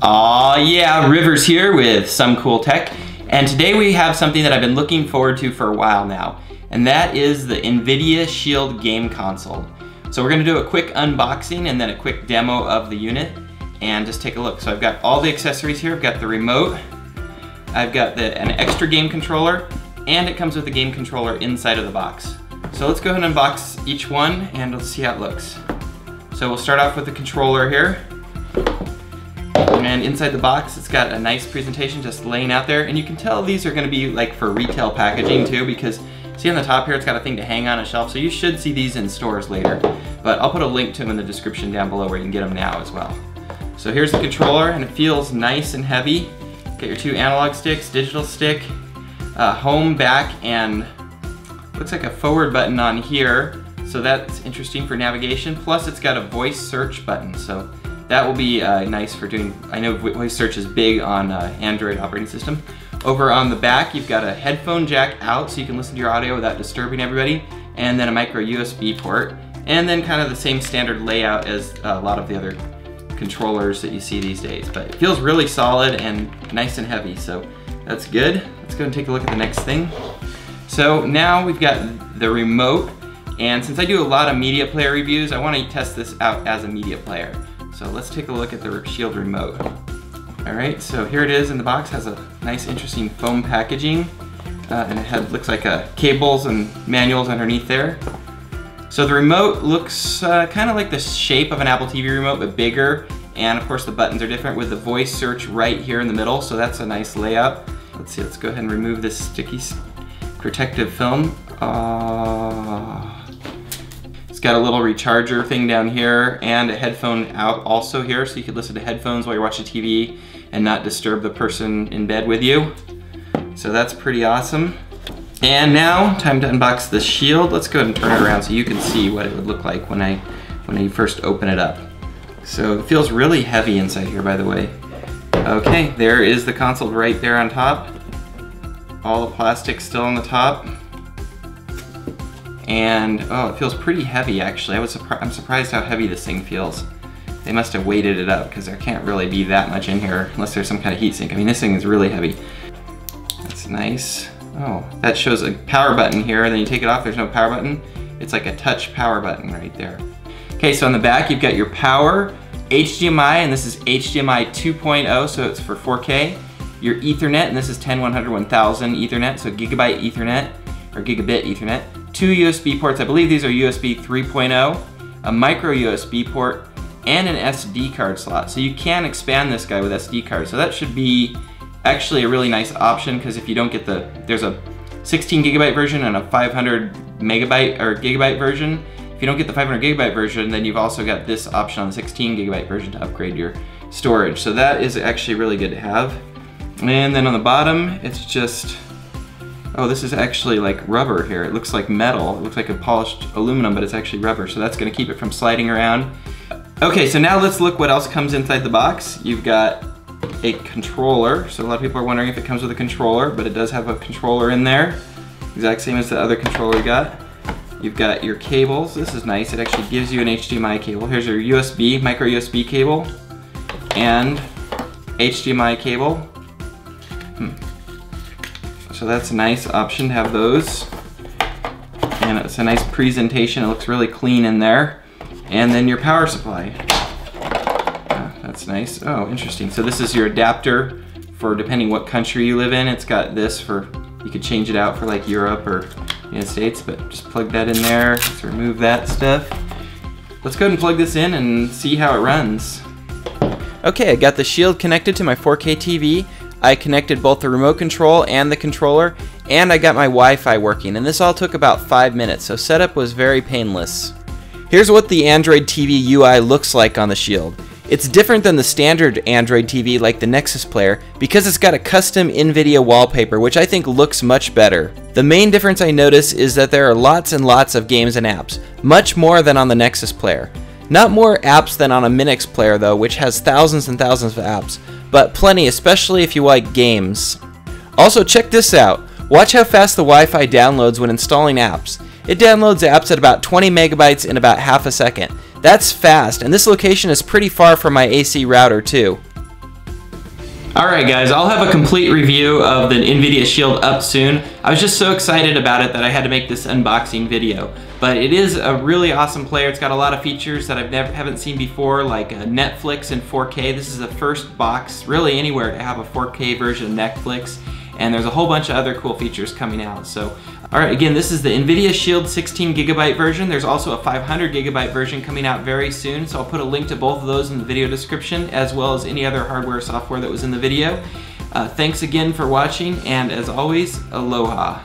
Aw yeah, Rivers here with some cool tech, and today we have something that I've been looking forward to for a while now, and that is the Nvidia Shield game console. So we're going to do a quick unboxing and then a quick demo of the unit, and just take a look. So I've got all the accessories here. I've got the remote, I've got an extra game controller, and it comes with a game controller inside of the box. So let's go ahead and unbox each one and let's see how it looks. So we'll start off with the controller here. And inside the box, it's got a nice presentation just laying out there. And you can tell these are going to be like for retail packaging too, because see on the top here, it's got a thing to hang on a shelf. So you should see these in stores later. But I'll put a link to them in the description down below where you can get them now as well. So here's the controller, and it feels nice and heavy. Got your two analog sticks, digital stick, home, back, and looks like a forward button on here. So that's interesting for navigation. Plus it's got a voice search button. So that will be nice for doing, I know voice search is big on Android operating system. Over on the back, you've got a headphone jack out so you can listen to your audio without disturbing everybody, and then a micro USB port, and then kind of the same standard layout as a lot of the other controllers that you see these days. But it feels really solid and nice and heavy, so that's good. Let's go and take a look at the next thing. So now we've got the remote, and since I do a lot of media player reviews, I want to test this out as a media player. So let's take a look at the Shield remote. Alright, so here it is in the box. Has a nice interesting foam packaging, and it looks like cables and manuals underneath there. So the remote looks kind of like the shape of an Apple TV remote, but bigger, and of course the buttons are different with the voice search right here in the middle, so that's a nice layout. Let's see, let's go ahead and remove this sticky protective film. Got a little recharger thing down here and a headphone out also here, so you could listen to headphones while you're watching TV and not disturb the person in bed with you. So that's pretty awesome. And now, time to unbox the Shield. Let's go ahead and turn it around so you can see what it would look like when you first open it up. So it feels really heavy inside here, by the way. Okay, there is the console right there on top. All the plastic still on the top. And oh, it feels pretty heavy actually. I'm surprised how heavy this thing feels. They must have weighted it up because there can't really be that much in here unless there's some kind of heat sink. I mean, this thing is really heavy. That's nice. Oh, that shows a power button here, and then you take it off, there's no power button. It's like a touch power button right there. Okay, so on the back you've got your power, HDMI, and this is HDMI 2.0, so it's for 4K. Your Ethernet, and this is 10-100-1000 Ethernet, so gigabyte Ethernet, or gigabit Ethernet. Two USB ports, I believe these are USB 3.0, a micro USB port, and an SD card slot. So you can expand this guy with SD cards. So that should be actually a really nice option, because if you don't get there's a 16 gigabyte version and a 500 megabyte or gigabyte version. If you don't get the 500 gigabyte version, then you've also got this option on the 16 gigabyte version to upgrade your storage. So that is actually really good to have. And then on the bottom, it's just, oh, this is actually like rubber here. It looks like metal. It looks like a polished aluminum, but it's actually rubber, so that's gonna keep it from sliding around. Okay, so now let's look what else comes inside the box. You've got a controller. So a lot of people are wondering if it comes with a controller, but it does have a controller in there. Exact same as the other controller you got. You've got your cables. This is nice. It actually gives you an HDMI cable. Here's your USB, micro USB cable, and HDMI cable. So that's a nice option to have those. And it's a nice presentation. It looks really clean in there. And then your power supply. That's nice. Oh, interesting. So this is your adapter for depending what country you live in. It's got this for, you could change it out for like Europe or United States, but just plug that in there. Let's remove that stuff. Let's go ahead and plug this in and see how it runs. Okay, I got the Shield connected to my 4K TV. I connected both the remote control and the controller, and I got my Wi-Fi working, and this all took about 5 minutes, so setup was very painless. Here's what the Android TV UI looks like on the Shield. It's different than the standard Android TV like the Nexus player because it's got a custom Nvidia wallpaper, which I think looks much better. The main difference I notice is that there are lots and lots of games and apps, much more than on the Nexus player. Not more apps than on a Minix player though, which has thousands and thousands of apps, but plenty, especially if you like games. Also, check this out. Watch how fast the Wi-Fi downloads when installing apps. It downloads apps at about 20 megabytes in about half a second. That's fast, and this location is pretty far from my AC router too. Alright guys, I'll have a complete review of the Nvidia Shield up soon. I was just so excited about it that I had to make this unboxing video. But it is a really awesome player. It's got a lot of features that haven't seen before, like Netflix in 4K. This is the first box, really anywhere, to have a 4K version of Netflix. And there's a whole bunch of other cool features coming out. So, alright, again, this is the Nvidia Shield 16GB version. There's also a 500GB version coming out very soon, so I'll put a link to both of those in the video description, as well as any other hardware or software that was in the video. Thanks again for watching, and as always, aloha.